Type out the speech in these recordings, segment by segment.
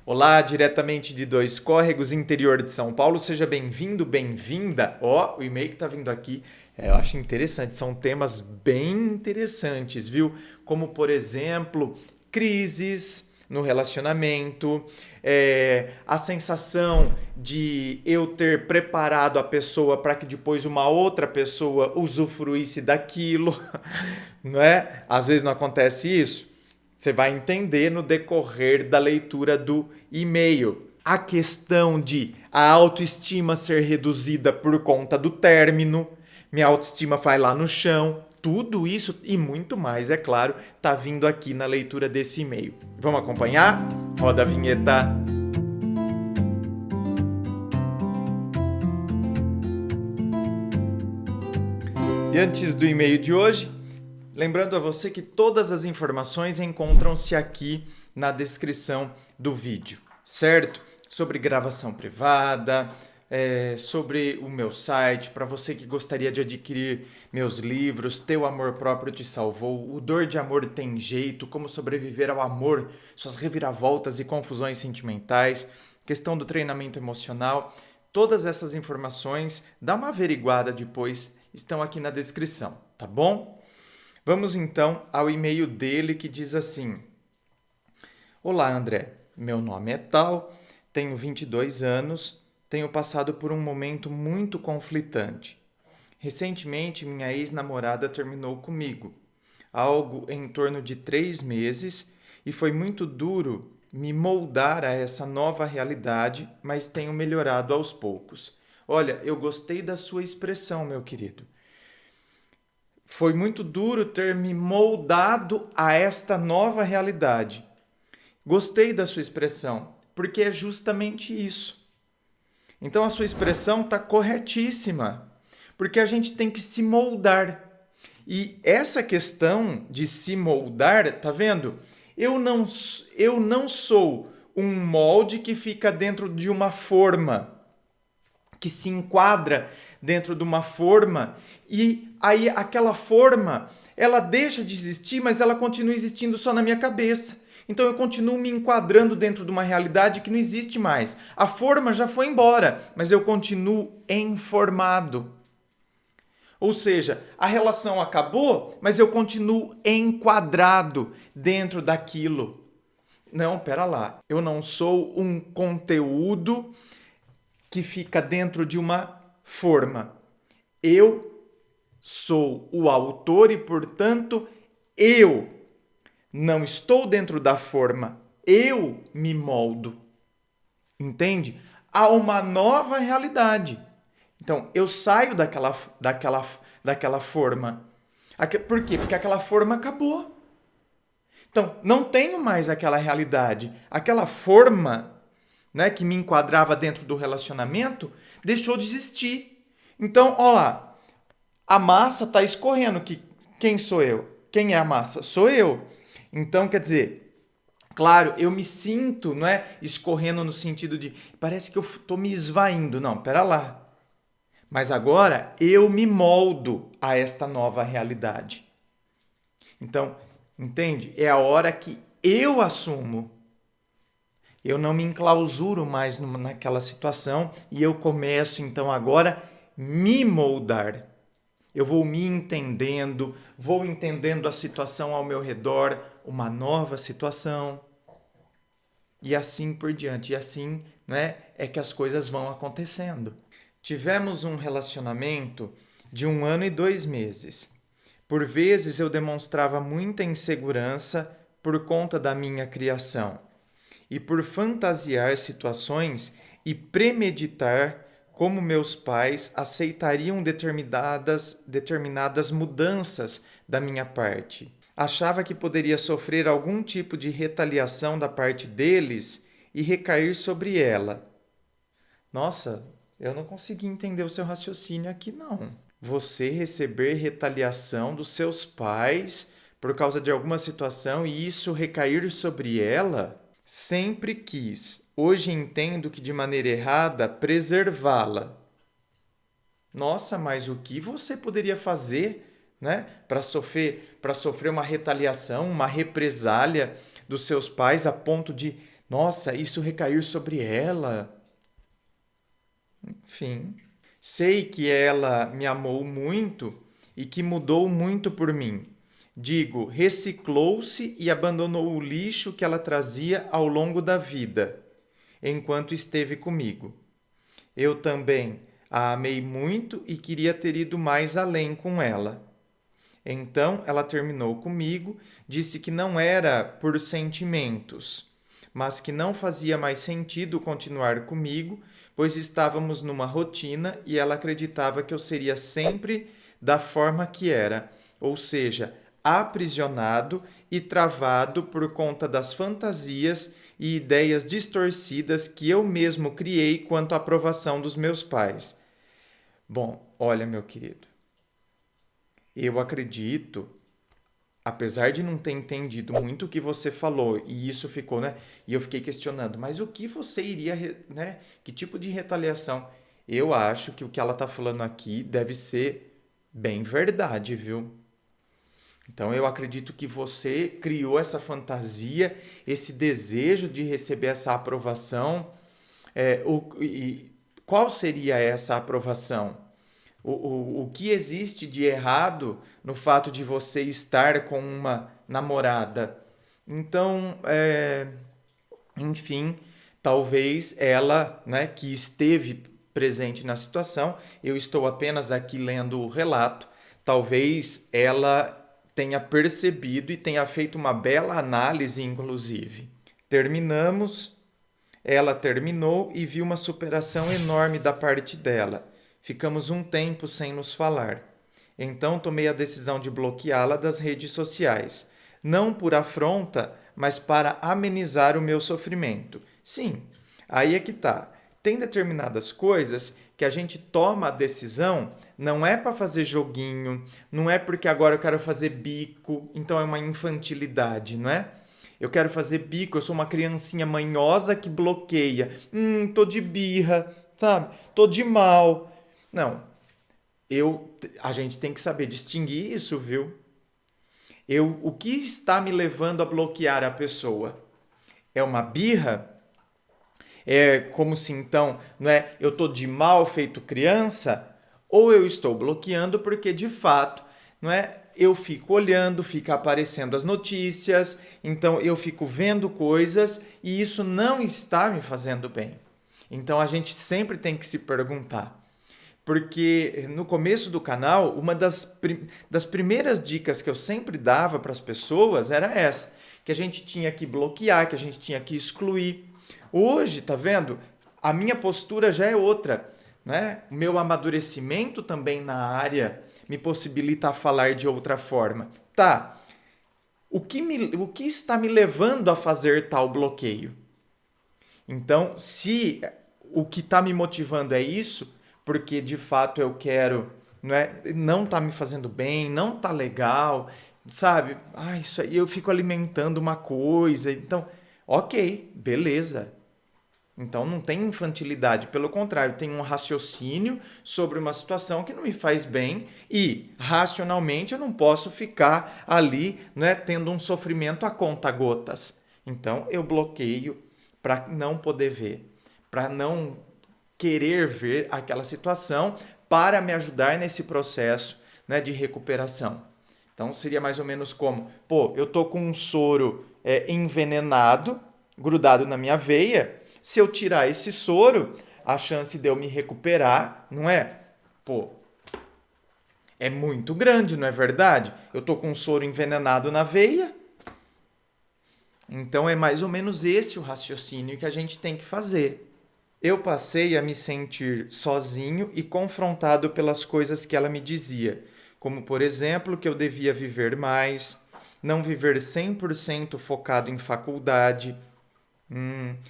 Olá, diretamente de Dois Córregos, interior de São Paulo. Seja bem-vindo, bem-vinda. Ó, o e-mail que tá vindo aqui, eu acho interessante. São temas bem interessantes, viu? Como, por exemplo, crises no relacionamento, a sensação de eu ter preparado a pessoa para que depois uma outra pessoa usufruísse daquilo, não é? Às vezes não acontece isso. Você vai entender no decorrer da leitura do e-mail. A questão de a autoestima ser reduzida por conta do término, minha autoestima vai lá no chão, tudo isso e muito mais, é claro, tá vindo aqui na leitura desse e-mail. Vamos acompanhar? Roda a vinheta. E antes do e-mail de hoje, lembrando a você que todas as informações encontram-se aqui na descrição do vídeo, certo? Sobre gravação privada, sobre o meu site, para você que gostaria de adquirir meus livros, Teu Amor Próprio Te Salvou, O Dor de Amor Tem Jeito, Como Sobreviver ao Amor, Suas Reviravoltas e Confusões Sentimentais, questão do treinamento emocional, todas essas informações, dá uma averiguada depois, estão aqui na descrição, tá bom? Vamos então ao e-mail dele que diz assim: Olá, André. Meu nome é tal, tenho 22 anos, tenho passado por um momento muito conflitante. Recentemente, minha ex-namorada terminou comigo, algo em torno de 3 meses, e foi muito duro me moldar a essa nova realidade, mas tenho melhorado aos poucos. Olha, eu gostei da sua expressão, meu querido. Foi muito duro ter me moldado a esta nova realidade. Gostei da sua expressão, porque é justamente isso. Então a sua expressão está corretíssima, porque a gente tem que se moldar. E essa questão de se moldar, tá vendo? Eu não sou um molde que fica dentro de uma forma, que se enquadra dentro de uma forma e aí aquela forma ela deixa de existir, mas ela continua existindo só na minha cabeça. Então eu continuo me enquadrando dentro de uma realidade que não existe mais. A forma já foi embora, mas eu continuo informado. Ou seja, a relação acabou, mas eu continuo enquadrado dentro daquilo. Não, pera lá. Eu não sou um conteúdo que fica dentro de uma forma. Eu sou o autor e, portanto, eu não estou dentro da forma. Eu me moldo. Entende? Há uma nova realidade. Então, eu saio daquela forma. Por quê? Porque aquela forma acabou. Então, não tenho mais aquela realidade. Aquela forma, né, que me enquadrava dentro do relacionamento, deixou de existir. Então, ó lá, a massa está escorrendo. Quem sou eu? Quem é a massa? Sou eu. Então, quer dizer, claro, eu me sinto, não é, escorrendo no sentido de parece que eu estou me esvaindo. Não, pera lá. Mas agora eu me moldo a esta nova realidade. Então, entende? É a hora que eu assumo. Eu não me enclausuro mais naquela situação e eu começo então agora me moldar. Eu vou entendendo a situação ao meu redor, uma nova situação e assim por diante. E assim, né, é que as coisas vão acontecendo. Tivemos um relacionamento de 1 ano e 2 meses. Por vezes eu demonstrava muita insegurança por conta da minha criação e por fantasiar situações e premeditar como meus pais aceitariam determinadas mudanças da minha parte. Achava que poderia sofrer algum tipo de retaliação da parte deles e recair sobre ela. Nossa, eu não consegui entender o seu raciocínio aqui, não. Você receber retaliação dos seus pais por causa de alguma situação e isso recair sobre ela? Sempre quis. Hoje entendo que de maneira errada preservá-la. Nossa, mas o que você poderia fazer, né, para sofrer uma retaliação, uma represália dos seus pais a ponto de Nossa, isso recair sobre ela. Enfim, sei que ela me amou muito e que mudou muito por mim. Digo, reciclou-se e abandonou o lixo que ela trazia ao longo da vida, enquanto esteve comigo. Eu também a amei muito e queria ter ido mais além com ela. Então ela terminou comigo, disse que não era por sentimentos, mas que não fazia mais sentido continuar comigo, pois estávamos numa rotina e ela acreditava que eu seria sempre da forma que era, ou seja, aprisionado e travado por conta das fantasias e ideias distorcidas que eu mesmo criei quanto à aprovação dos meus pais. Bom, olha, meu querido, eu acredito, apesar de não ter entendido muito o que você falou, e isso ficou, né? E eu fiquei questionando, mas o que você iria, né? Que tipo de retaliação? Eu acho que o que ela está falando aqui deve ser bem verdade, viu? Então eu acredito que você criou essa fantasia, esse desejo de receber essa aprovação. Qual seria essa aprovação? O que existe de errado no fato de você estar com uma namorada? Então, enfim, talvez ela, né, que esteve presente na situação, eu estou apenas aqui lendo o relato, talvez ela tenha percebido e tenha feito uma bela análise, inclusive. Terminamos, ela terminou e viu uma superação enorme da parte dela. Ficamos um tempo sem nos falar. Então tomei a decisão de bloqueá-la das redes sociais. Não por afronta, mas para amenizar o meu sofrimento. Sim, aí é que tá. Tem determinadas coisas que a gente toma a decisão, não é para fazer joguinho, não é porque agora eu quero fazer bico, então é uma infantilidade, não é? Eu quero fazer bico, eu sou uma criancinha manhosa que bloqueia. Tô de birra, sabe? Tô de mal. Não, a gente tem que saber distinguir isso, viu? O que está me levando a bloquear a pessoa? É uma birra? É como se então, não é, eu tô de mal feito criança? Ou eu estou bloqueando porque de fato, não é, eu fico olhando, fica aparecendo as notícias, então eu fico vendo coisas e isso não está me fazendo bem. Então a gente sempre tem que se perguntar, porque no começo do canal, uma das primeiras dicas que eu sempre dava para as pessoas era essa, que a gente tinha que bloquear, que a gente tinha que excluir. Hoje, tá vendo? A minha postura já é outra, né? O meu amadurecimento também na área me possibilita falar de outra forma. Tá, o que está me levando a fazer tal bloqueio? Então, se o que está me motivando é isso, porque de fato eu quero, não tá me fazendo bem, não tá legal, sabe? Ah, isso aí eu fico alimentando uma coisa. Então, ok, beleza. Então não tem infantilidade, pelo contrário, tem um raciocínio sobre uma situação que não me faz bem e racionalmente eu não posso ficar ali, né, tendo um sofrimento a conta gotas. Então eu bloqueio para não poder ver, para não querer ver aquela situação para me ajudar nesse processo, né, de recuperação. Então seria mais ou menos como, pô, eu tô com um soro envenenado, grudado na minha veia. Se eu tirar esse soro, a chance de eu me recuperar, não é? Pô, é muito grande, não é verdade? Eu tô com um soro envenenado na veia. Então é mais ou menos esse o raciocínio que a gente tem que fazer. Eu passei a me sentir sozinho e confrontado pelas coisas que ela me dizia, como por exemplo que eu devia viver mais, não viver 100% focado em faculdade.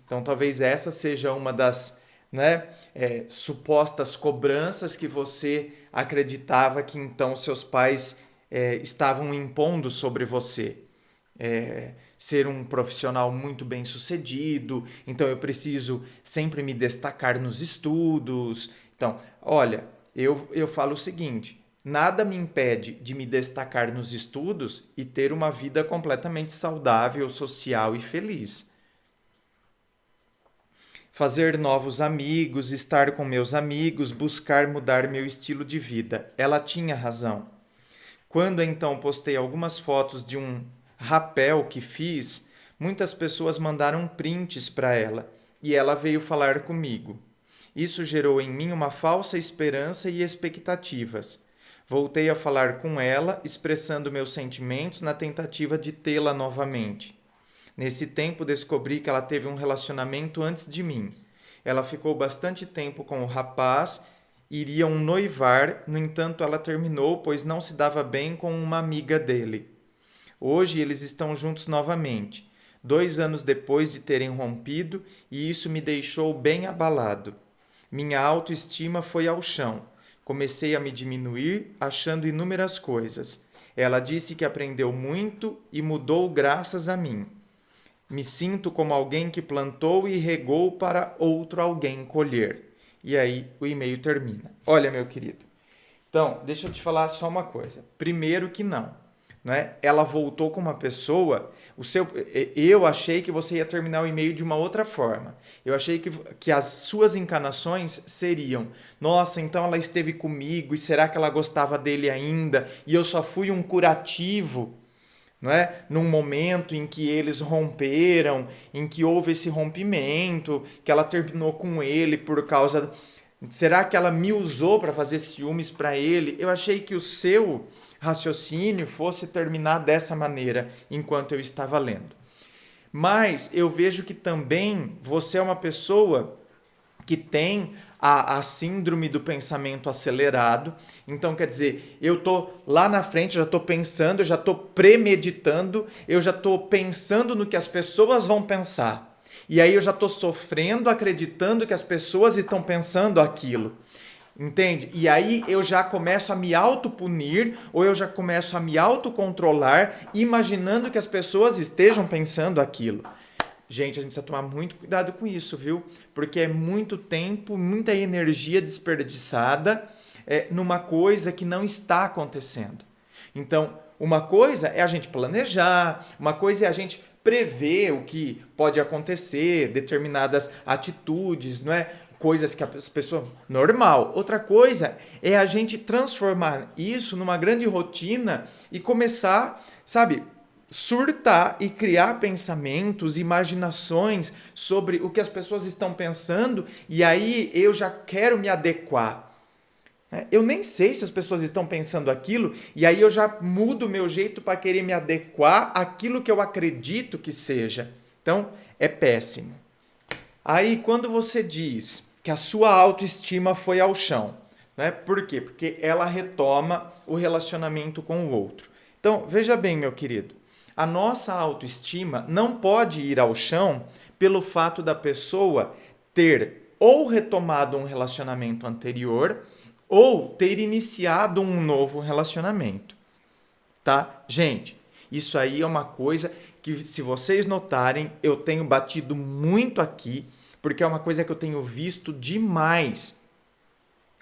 Então talvez essa seja uma das, né, supostas cobranças que você acreditava que então seus pais estavam impondo sobre você. Ser um profissional muito bem sucedido, então eu preciso sempre me destacar nos estudos. Então, olha, eu falo o seguinte: nada me impede de me destacar nos estudos e ter uma vida completamente saudável, social e feliz. fazer novos amigos, estar com meus amigos, buscar mudar meu estilo de vida. Ela tinha razão. Quando então postei algumas fotos de um rapel que fiz, muitas pessoas mandaram prints para ela e ela veio falar comigo. Isso gerou em mim uma falsa esperança e expectativas. Voltei a falar com ela, expressando meus sentimentos na tentativa de tê-la novamente. Nesse tempo descobri que ela teve um relacionamento antes de mim. Ela ficou bastante tempo com o rapaz, iriam noivar, no entanto ela terminou, pois não se dava bem com uma amiga dele. Hoje eles estão juntos novamente, 2 anos depois de terem rompido, e isso me deixou bem abalado. Minha autoestima foi ao chão. Comecei a me diminuir, achando inúmeras coisas. Ela disse que aprendeu muito e mudou graças a mim. Me sinto como alguém que plantou e regou para outro alguém colher. E aí o e-mail termina. Olha, meu querido. Então, deixa eu te falar só uma coisa. Primeiro que não, né? Ela voltou com uma pessoa. Eu achei que você ia terminar o e-mail de uma outra forma. Eu achei que as suas encarnações seriam: nossa, então ela esteve comigo e será que ela gostava dele ainda? E eu só fui um curativo, não é? Num momento em que eles romperam, em que houve esse rompimento, que ela terminou com ele por causa. Será que ela me usou para fazer ciúmes para ele? Eu achei que o seu raciocínio fosse terminar dessa maneira enquanto eu estava lendo. Mas eu vejo que também você é uma pessoa que tem a síndrome do pensamento acelerado. Então, quer dizer, eu estou lá na frente, já estou pensando, eu já estou premeditando, eu já estou pensando no que as pessoas vão pensar. E aí eu já estou sofrendo, acreditando que as pessoas estão pensando aquilo. Entende? E aí eu já começo a me autopunir ou eu já começo a me autocontrolar, imaginando que as pessoas estejam pensando aquilo. Gente, a gente precisa tomar muito cuidado com isso, viu? Porque é muito tempo, muita energia desperdiçada numa coisa que não está acontecendo. Então, uma coisa é a gente planejar, uma coisa é a gente prever o que pode acontecer, determinadas atitudes, não é? Coisas que as pessoas... Normal. Outra coisa é a gente transformar isso numa grande rotina e começar, sabe, surtar e criar pensamentos, imaginações sobre o que as pessoas estão pensando e aí eu já quero me adequar. Eu nem sei se as pessoas estão pensando aquilo e aí eu já mudo o meu jeito para querer me adequar àquilo que eu acredito que seja. Então, é péssimo. Aí, quando você diz que a sua autoestima foi ao chão, né? Por quê? Porque ela retoma o relacionamento com o outro. Então, veja bem, meu querido, a nossa autoestima não pode ir ao chão pelo fato da pessoa ter ou retomado um relacionamento anterior ou ter iniciado um novo relacionamento, tá? Gente, isso aí é uma coisa que, se vocês notarem, eu tenho batido muito aqui, porque é uma coisa que eu tenho visto demais.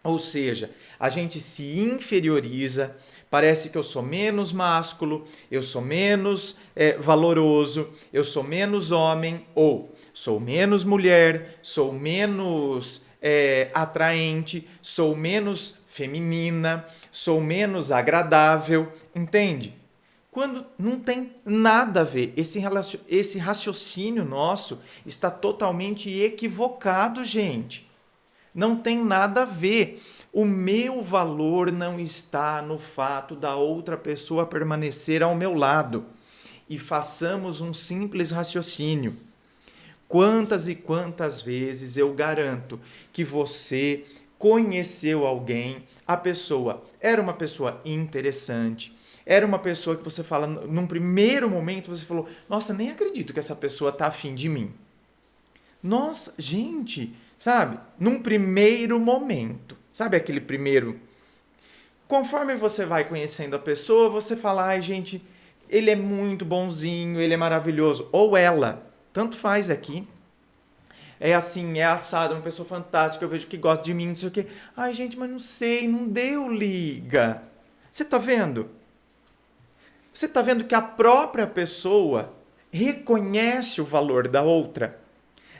Ou seja, a gente se inferioriza, parece que eu sou menos másculo, eu sou menos valoroso, eu sou menos homem, ou sou menos mulher, sou menos atraente, sou menos feminina, sou menos agradável, entende? Quando não tem nada a ver. Esse raciocínio nosso está totalmente equivocado, gente. Não tem nada a ver. O meu valor não está no fato da outra pessoa permanecer ao meu lado. E façamos um simples raciocínio. Quantas e quantas vezes eu garanto que você conheceu alguém, a pessoa era uma pessoa interessante, era uma pessoa que você fala, num primeiro momento você falou, nossa, nem acredito que essa pessoa tá afim de mim. Nossa, gente, sabe? Num primeiro momento, sabe aquele primeiro? Conforme você vai conhecendo a pessoa, você fala, ai, gente, ele é muito bonzinho, ele é maravilhoso. Ou ela, tanto faz aqui. É assim, é assado, uma pessoa fantástica, eu vejo que gosta de mim, não sei o quê. Ai, gente, mas não sei, não deu liga. Você tá vendo? Você está vendo que a própria pessoa reconhece o valor da outra.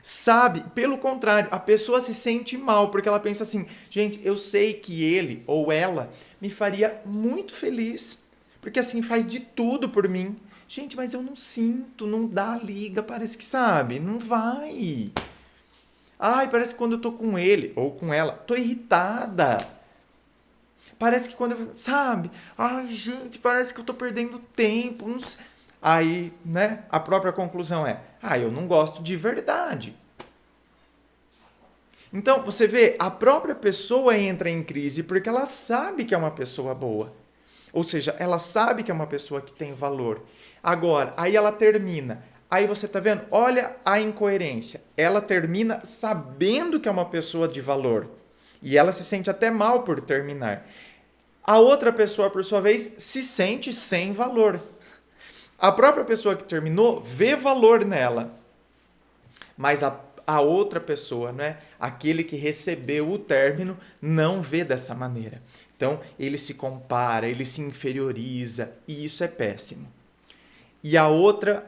Sabe? Pelo contrário, a pessoa se sente mal, porque ela pensa assim, gente, eu sei que ele ou ela me faria muito feliz, porque assim faz de tudo por mim. Gente, mas eu não sinto, não dá liga, parece que sabe, não vai. Ai, parece que quando eu tô com ele ou com ela, tô irritada. Parece que quando eu, sabe? Ai, gente, parece que eu tô perdendo tempo. Não sei. Aí, né, a própria conclusão é: eu não gosto de verdade. Então, você vê, a própria pessoa entra em crise porque ela sabe que é uma pessoa boa. Ou seja, ela sabe que é uma pessoa que tem valor. Agora, aí ela termina. Aí você tá vendo? Olha a incoerência. Ela termina sabendo que é uma pessoa de valor. E ela se sente até mal por terminar. A outra pessoa, por sua vez, se sente sem valor. A própria pessoa que terminou vê valor nela. Mas a outra pessoa, né? Aquele que recebeu o término, não vê dessa maneira. Então, ele se compara, ele se inferioriza, e isso é péssimo. E a outra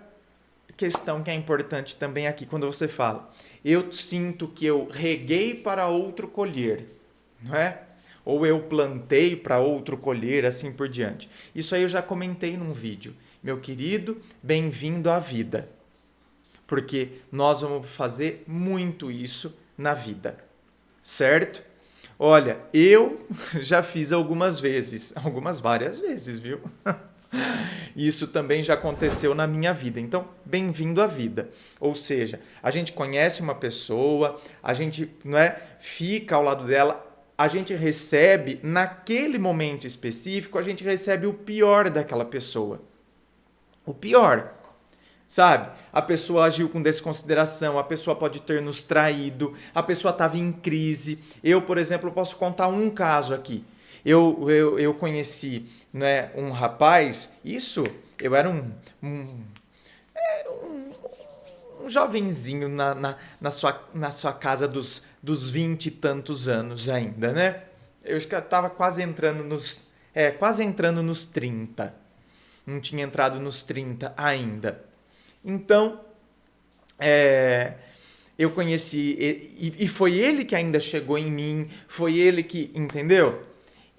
questão que é importante também aqui, quando você fala, eu sinto que eu reguei para outro colher, não é? Ou eu plantei para outro colher, assim por diante. Isso aí eu já comentei num vídeo. Meu querido, bem-vindo à vida. Porque nós vamos fazer muito isso na vida, certo? Olha, eu já fiz algumas vezes, várias vezes, viu? Isso também já aconteceu na minha vida. Então, bem-vindo à vida. Ou seja, a gente conhece uma pessoa, a gente, não é, fica ao lado dela, a gente recebe, naquele momento específico, a gente recebe o pior daquela pessoa. O pior. Sabe? A pessoa agiu com desconsideração, a pessoa pode ter nos traído, a pessoa estava em crise. Eu, por exemplo, posso contar um caso aqui. Eu conheci, né, um rapaz, eu era um jovenzinho na sua casa dos 20 e tantos anos ainda, né? Eu acho que eu estava quase entrando nos 30. Não tinha entrado nos 30 ainda. Então, eu conheci, e foi ele que ainda chegou em mim, foi ele que, entendeu?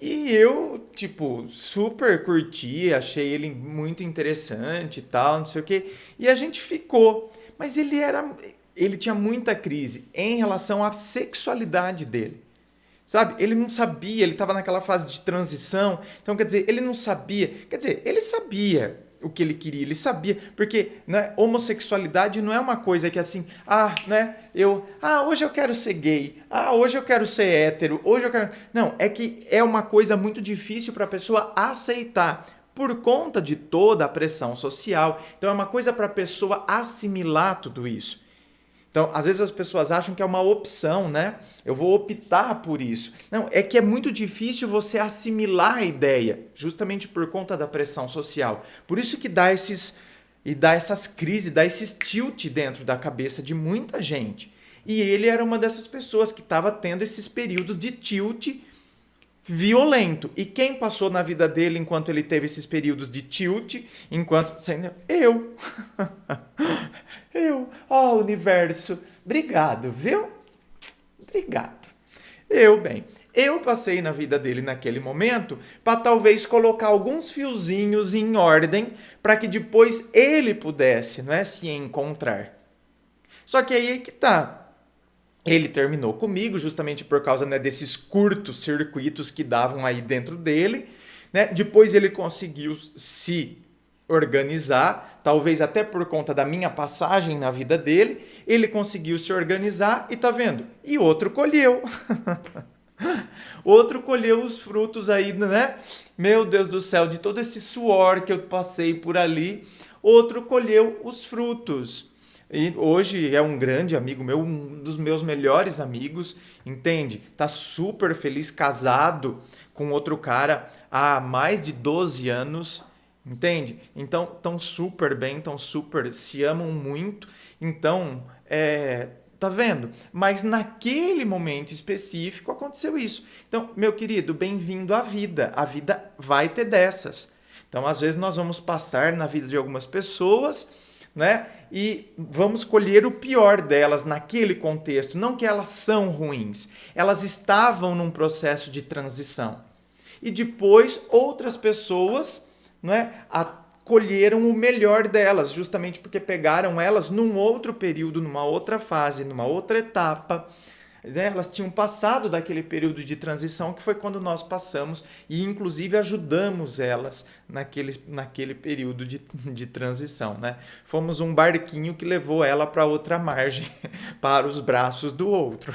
E eu, tipo, super curti, achei ele muito interessante e tal, não sei o quê, e a gente ficou. Mas ele tinha muita crise em relação à sexualidade dele. Sabe? Ele não sabia, ele estava naquela fase de transição. Então, quer dizer, ele não sabia. Quer dizer, ele sabia o que ele queria, ele sabia. Porque, né, homossexualidade não é uma coisa que assim, hoje eu quero ser gay, hoje eu quero ser hétero, hoje eu quero. Não, é que é uma coisa muito difícil para a pessoa aceitar. Por conta de toda a pressão social. Então, é uma coisa para a pessoa assimilar tudo isso. Então, às vezes as pessoas acham que é uma opção, né? Eu vou optar por isso. Não, é que é muito difícil você assimilar a ideia, justamente por conta da pressão social. Por isso que dá essas crises, dá esses tilt dentro da cabeça de muita gente. E ele era uma dessas pessoas que estava tendo esses períodos de tilt violento. E quem passou na vida dele enquanto ele teve esses períodos de tilt, eu. Universo, obrigado, viu? Obrigado. Eu passei na vida dele naquele momento para talvez colocar alguns fiozinhos em ordem para que depois ele pudesse, não é, se encontrar. Só que aí é que tá. Ele terminou comigo justamente por causa, né, desses curtos circuitos que davam aí dentro dele, né? Depois ele conseguiu se organizar, talvez até por conta da minha passagem na vida dele, ele conseguiu se organizar e tá vendo? E outro colheu. Outro colheu os frutos aí, né? Meu Deus do céu, de todo esse suor que eu passei por ali, outro colheu os frutos. E hoje é um grande amigo meu, um dos meus melhores amigos, entende? Tá super feliz, casado com outro cara há mais de 12 anos, entende? Então, tão super bem, tão super, se amam muito. Então, tá vendo? Mas naquele momento específico aconteceu isso. Então, meu querido, bem-vindo à vida. A vida vai ter dessas. Então, às vezes nós vamos passar na vida de algumas pessoas, né? E vamos colher o pior delas naquele contexto. Não que elas são ruins, elas estavam num processo de transição. E depois outras pessoas, né, colheram o melhor delas, justamente porque pegaram elas num outro período, numa outra fase, numa outra etapa. Né? Elas tinham passado daquele período de transição que foi quando nós passamos e inclusive ajudamos elas naquele período de transição. Né? Fomos um barquinho que levou ela para outra margem, para os braços do outro.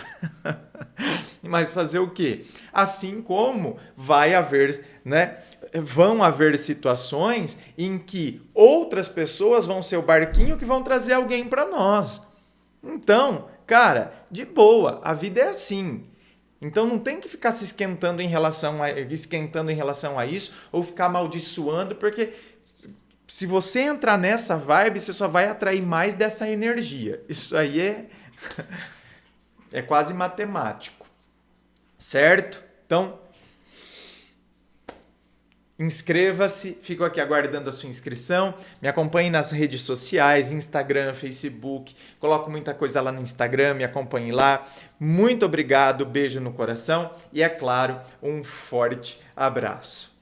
Mas fazer o quê? Assim como vai haver, né? Vão haver situações em que outras pessoas vão ser o barquinho que vão trazer alguém para nós. Então, cara, de boa, a vida é assim. Então não tem que ficar se esquentando em relação a isso ou ficar amaldiçoando, porque se você entrar nessa vibe, você só vai atrair mais dessa energia. Isso aí é quase matemático, certo? Então, inscreva-se, fico aqui aguardando a sua inscrição, me acompanhe nas redes sociais, Instagram, Facebook, coloco muita coisa lá no Instagram, me acompanhe lá. Muito obrigado, beijo no coração e, é claro, um forte abraço.